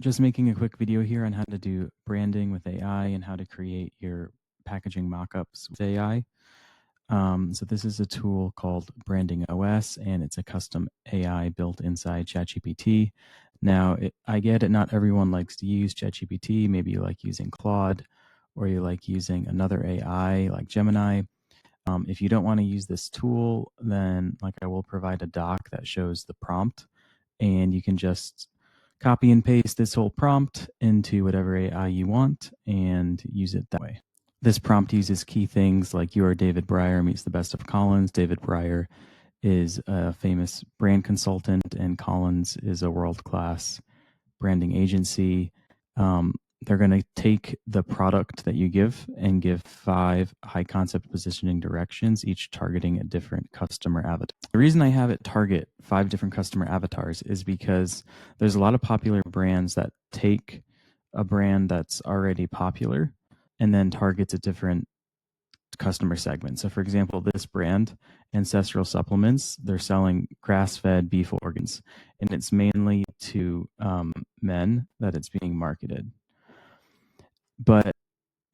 just making a quick video here on how to do branding with AI and how to create your packaging mockups with AI. So this is a tool called Branding OS, and it's a custom AI built inside ChatGPT. Now, I get it, not everyone likes to use ChatGPT. Maybe you like using Claude, or you like using another AI like Gemini. If you don't want to use this tool, then I will provide a doc that shows the prompt, and you can just copy and paste this whole prompt into whatever AI you want and use it that way. This prompt uses key things like "You are David Breyer meets the best of Collins." David Breyer is a famous brand consultant, and Collins is a world-class branding agency. They're going to take the product that you give and give 5 high concept positioning directions, each targeting a different customer avatar. The reason I have it target 5 different customer avatars is because there's a lot of popular brands that take a brand that's already popular and then targets a different customer segment. So for example, this brand, Ancestral Supplements, they're selling grass-fed beef organs, and it's mainly to men that it's being marketed. But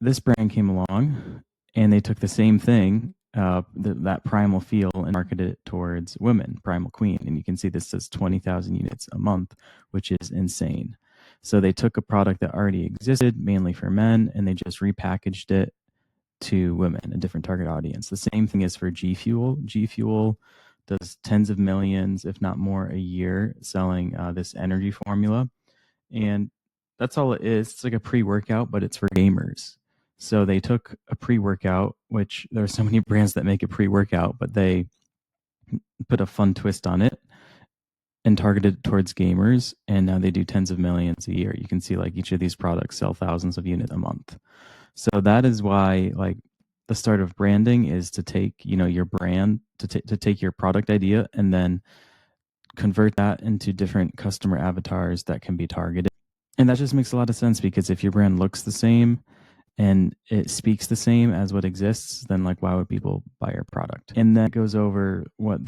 this brand came along and they took the same thing, that primal feel, and marketed it towards women, Primal Queen. And you can see this says 20,000 units a month, which is insane. So they took a product that already existed, mainly for men, and they just repackaged it to women, a different target audience. The same thing is for G Fuel. G Fuel does tens of millions, if not more, a year selling this energy formula. And that's all it is. It's like a pre-workout, but it's for gamers. So they took a pre-workout, which there are so many brands that make a pre-workout, but they put a fun twist on it and targeted it towards gamers. And now they do tens of millions a year. You can see each of these products sell thousands of units a month. So that is why the start of branding is to take, your brand, to take your product idea and then convert that into different customer avatars that can be targeted. And that just makes a lot of sense, because if your brand looks the same and it speaks the same as what exists, then why would people buy your product? And that goes over what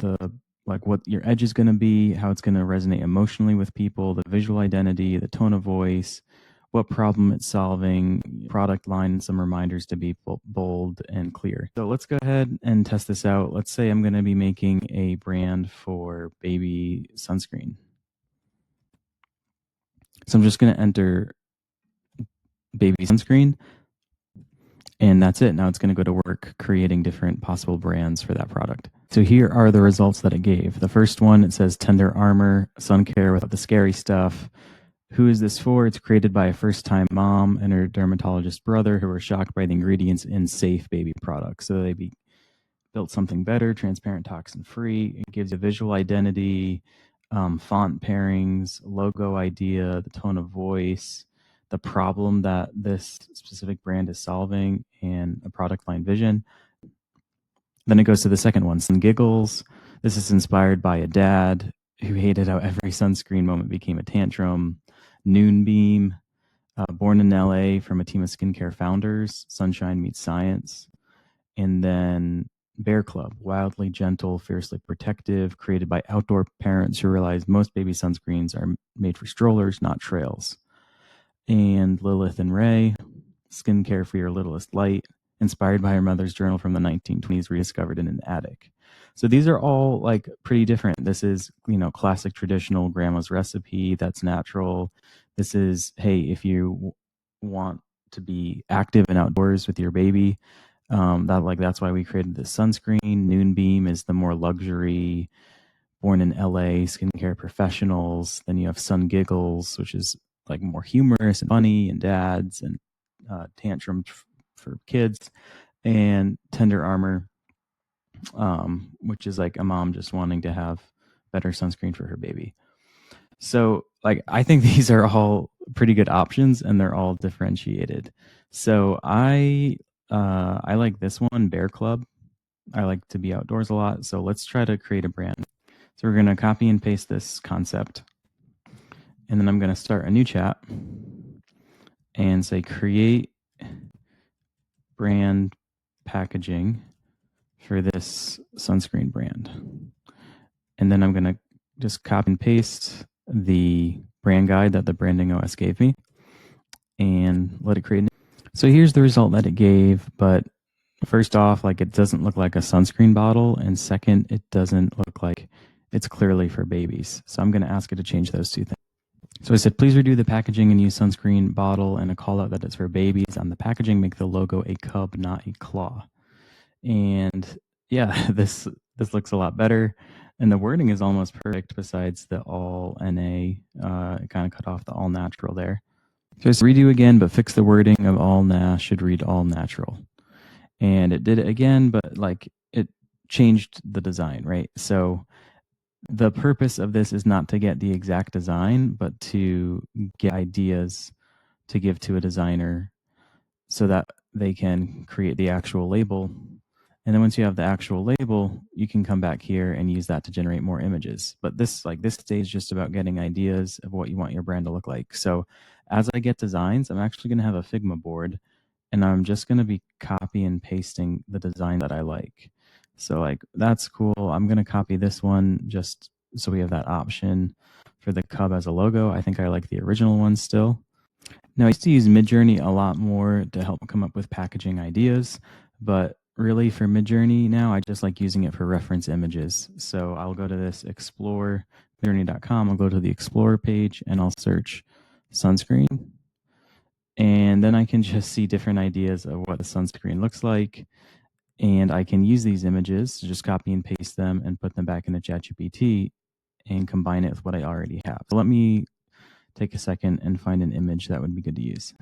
your edge is going to be, how it's going to resonate emotionally with people, the visual identity, the tone of voice, what problem it's solving, product line, and some reminders to be bold and clear. So let's go ahead and test this out. Let's say I'm going to be making a brand for baby sunscreen. So I'm just going to enter baby sunscreen, and that's it. Now it's going to go to work creating different possible brands for that product. So here are the results that it gave. The first one, it says Tender Armor, sun care without the scary stuff. Who is this for? It's created by a first-time mom and her dermatologist brother who were shocked by the ingredients in safe baby products. So they built something better, transparent, toxin-free. It gives you visual identity, font pairings, logo idea, the tone of voice, the problem that this specific brand is solving, and a product line vision. Then it goes to the second one, Sun Giggles. This is inspired by a dad who hated how every sunscreen moment became a tantrum. Noonbeam, born in LA from a team of skincare founders, Sunshine Meets Science. And then Bear Club, wildly gentle, fiercely protective, created by outdoor parents who realize most baby sunscreens are made for strollers, not trails. And Lilith and Ray, skincare for your littlest light, inspired by her mother's journal from the 1920s, rediscovered in an attic. So these are all pretty different. This is, classic traditional grandma's recipe that's natural. This is, hey, if you want to be active and outdoors with your baby, that's why we created this sunscreen. Noonbeam is the more luxury, born in LA, skincare professionals. Then you have Sun Giggles, which is more humorous and funny, and dads, and tantrum for kids. And Tender Armor, which is a mom just wanting to have better sunscreen for her baby. So I think these are all pretty good options, and they're all differentiated. So I like this one, Bear Club. I like to be outdoors a lot. So let's try to create a brand. So we're going to copy and paste this concept. And then I'm going to start a new chat and say create brand packaging for this sunscreen brand. And then I'm going to just copy and paste the brand guide that the Branding OS gave me and let it create. So here's the result that it gave, but first off, like it doesn't look like a sunscreen bottle, and second, it doesn't look like it's clearly for babies. So I'm going to ask it to change those two things. So I said, please redo the packaging and use sunscreen bottle and a call out that it's for babies. On the packaging, make the logo a cub, not a claw. And yeah, this looks a lot better. And the wording is almost perfect besides the all NA. It kind of cut off the all natural there. So just redo again, but fix the wording of all should read all natural. And it did it again, but like it changed the design, right? So the purpose of this is not to get the exact design, but to get ideas to give to a designer so that they can create the actual label. And then once you have the actual label, you can come back here and use that to generate more images. But this stage is just about getting ideas of what you want your brand to look like. So as I get designs, I'm actually going to have a Figma board, and I'm just going to be copy and pasting the design that I like. So like, that's cool. I'm going to copy this one just so we have that option for the cub as a logo. I think I like the original one still. Now, I used to use Midjourney a lot more to help come up with packaging ideas, but really for Midjourney now, I just like using it for reference images. So I'll go to this explore, midjourney.com, I'll go to the explore page and I'll search sunscreen. And then I can just see different ideas of what the sunscreen looks like. And I can use these images to just copy and paste them and put them back into ChatGPT and combine it with what I already have. So let me take a second and find an image that would be good to use.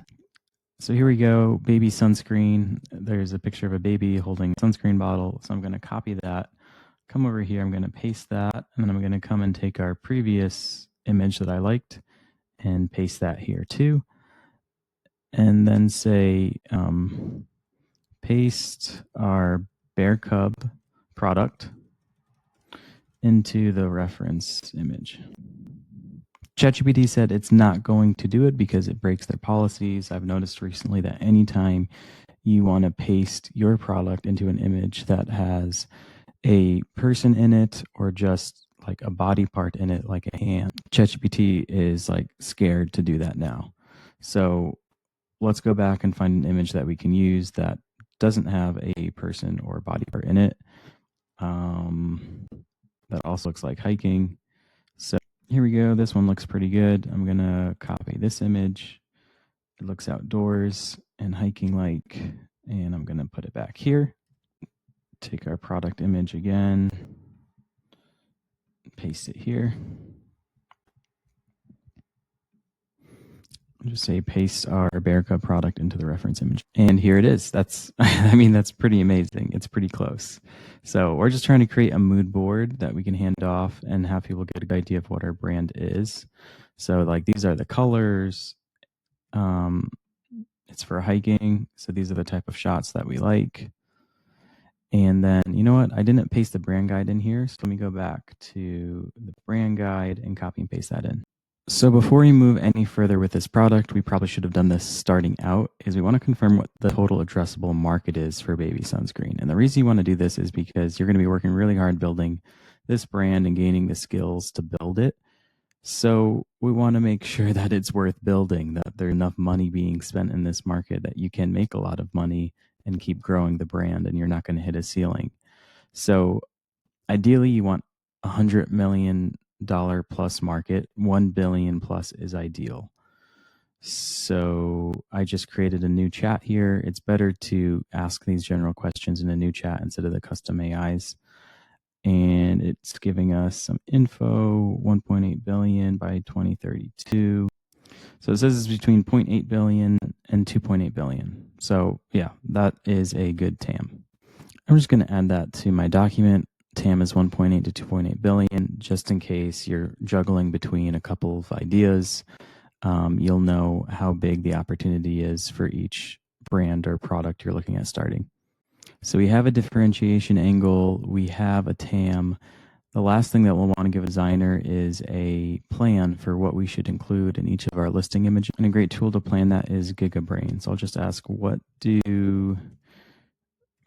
So here we go, baby sunscreen. There's a picture of a baby holding a sunscreen bottle. So I'm going to copy that, come over here, I'm going to paste that, and then I'm going to come and take our previous image that I liked and paste that here too. And then say, paste our bear cub product into the reference image. ChatGPT said it's not going to do it because it breaks their policies. I've noticed recently that anytime you want to paste your product into an image that has a person in it or just like a body part in it, like a hand, ChatGPT is like scared to do that now. So let's go back and find an image that we can use that doesn't have a person or body part in it. That also looks like hiking. So here we go. This one looks pretty good. I'm going to copy this image. It looks outdoors and hiking like, and I'm going to put it back here. Take our product image again, paste it here. Just say paste our bear cub product into the reference image. And here it is. That's, I mean, that's pretty amazing. It's pretty close. So we're just trying to create a mood board that we can hand off and have people get a good idea of what our brand is. So like these are the colors. It's for hiking. So these are the type of shots that we like. And then, you know what? I didn't paste the brand guide in here. So let me go back to the brand guide and copy and paste that in. So before we move any further with this product, we probably should have done this starting out, is we want to confirm what the total addressable market is for baby sunscreen. And the reason you want to do this is because you're going to be working really hard building this brand and gaining the skills to build it. So we want to make sure that it's worth building, that there's enough money being spent in this market that you can make a lot of money and keep growing the brand and you're not going to hit a ceiling. So ideally you want $100 million plus market. 1 billion plus is ideal. So I just created a new chat here. It's better to ask these general questions in a new chat instead of the custom AIs. And it's giving us some info, 1.8 billion by 2032. So it says it's between 0.8 billion and 2.8 billion. So yeah, that is a good TAM. I'm just going to add that to my document. TAM is 1.8 to 2.8 billion, just in case you're juggling between a couple of ideas. You'll know how big the opportunity is for each brand or product you're looking at starting. So we have a differentiation angle. We have a TAM. The last thing that we'll want to give a designer is a plan for what we should include in each of our listing images. And a great tool to plan that is GigaBrain. So I'll just ask, what do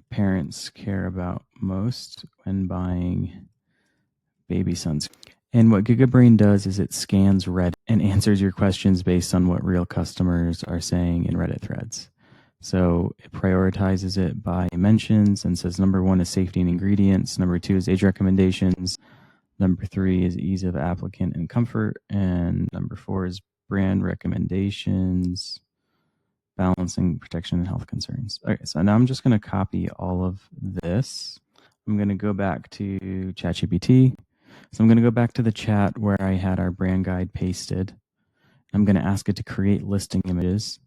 parents care about most when buying baby sunscreen? And what GigaBrain does is it scans Reddit and answers your questions based on what real customers are saying in Reddit threads. So it prioritizes it by mentions and says number 1 is safety and ingredients, number 2 is age recommendations, number 3 is ease of applicant and comfort, and number 4 is brand recommendations, balancing protection and health concerns. Okay, so now I'm just going to copy all of this. I'm going to go back to ChatGPT. So I'm going to go back to the chat where I had our brand guide pasted. I'm going to ask it to create listing images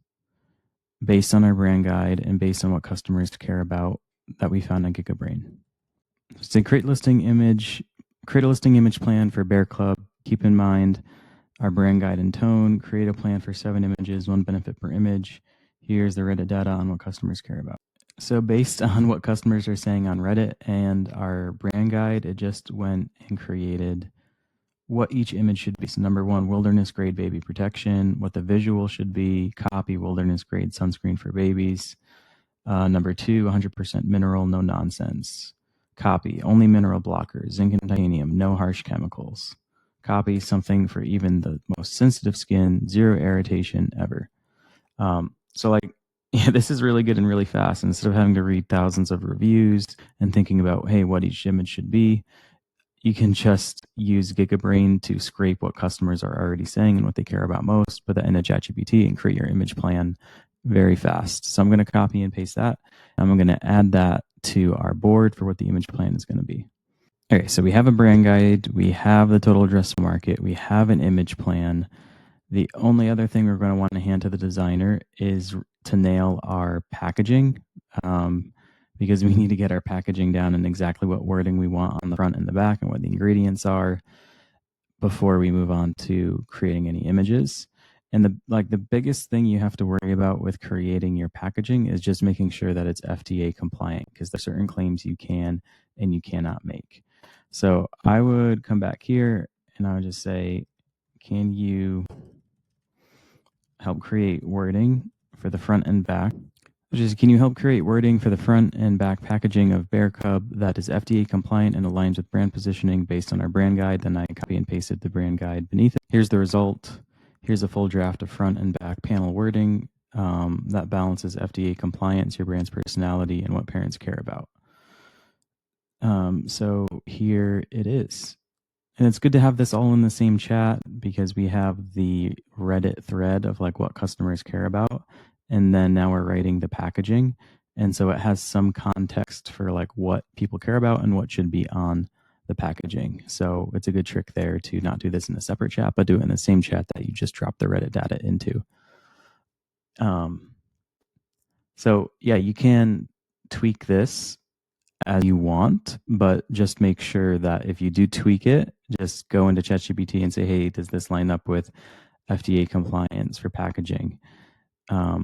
based on our brand guide and based on what customers care about that we found on GigaBrain. So create a listing image plan for Bear Club. Keep in mind our brand guide and tone. Create a plan for 7 images, 1 benefit per image. Here's the Reddit data on what customers care about. So based on what customers are saying on Reddit and our brand guide, it just went and created what each image should be. So number 1, wilderness grade baby protection, what the visual should be, copy wilderness grade sunscreen for babies. Number 2, 100% mineral, no nonsense. Copy, only mineral blockers, zinc and titanium, no harsh chemicals. Copy something for even the most sensitive skin, 0 irritation ever. So like, yeah, this is really good and really fast. Instead of having to read thousands of reviews and thinking about, hey, what each image should be, you can just use GigaBrain to scrape what customers are already saying and what they care about most, put that in a ChatGPT and create your image plan very fast. So I'm going to copy and paste that. I'm going to add that to our board for what the image plan is going to be. Okay, so we have a brand guide, we have the total addressable market, we have an image plan. The only other thing we're going to want to hand to the designer is to nail our packaging, because we need to get our packaging down and exactly what wording we want on the front and the back and what the ingredients are before we move on to creating any images. And the biggest thing you have to worry about with creating your packaging is just making sure that it's FDA compliant, because there are certain claims you can and you cannot make. So I would come back here and I would just say, can you help create wording for the front and back? Which is, can you help create wording for the front and back packaging of Bear Cub that is FDA compliant and aligns with brand positioning based on our brand guide? Then I copy and pasted the brand guide beneath it. Here's the result. Here's a full draft of front and back panel wording that balances FDA compliance, your brand's personality, and what parents care about. So here it is. And it's good to have this all in the same chat because we have the Reddit thread of like what customers care about. And then now we're writing the packaging. And so it has some context for like what people care about and what should be on the packaging. So it's a good trick there to not do this in a separate chat, but do it in the same chat that you just dropped the Reddit data into. So yeah, you can tweak this as you want, but just make sure that if you do tweak it, just go into ChatGPT and say, hey, does this line up with FDA compliance for packaging? Because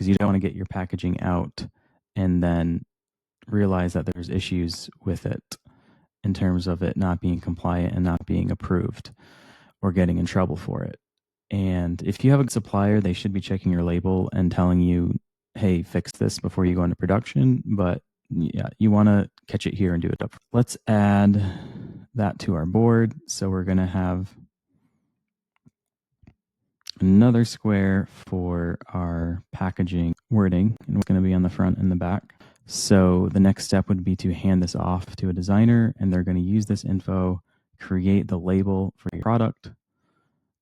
you don't want to get your packaging out and then realize that there's issues with it in terms of it not being compliant and not being approved or getting in trouble for it. And if you have a supplier, they should be checking your label and telling you, hey, fix this before you go into production. But yeah, you want to catch it here and do it up. Let's add that to our board. So we're going to have another square for our packaging wording, and what's going to be on the front and the back. So the next step would be to hand this off to a designer, and they're going to use this info, create the label for your product.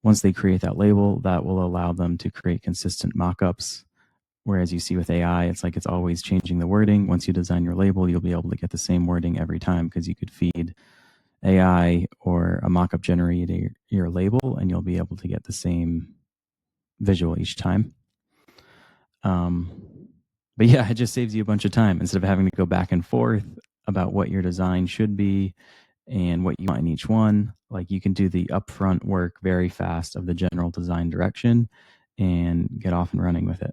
Once they create that label, that will allow them to create consistent mockups. Whereas you see with AI, it's like it's always changing the wording. Once you design your label, you'll be able to get the same wording every time because you could feed AI or a mockup generator your label, and you'll be able to get the same visual each time. But yeah, it just saves you a bunch of time instead of having to go back and forth about what your design should be and what you want in each one. Like you can do the upfront work very fast of the general design direction and get off and running with it.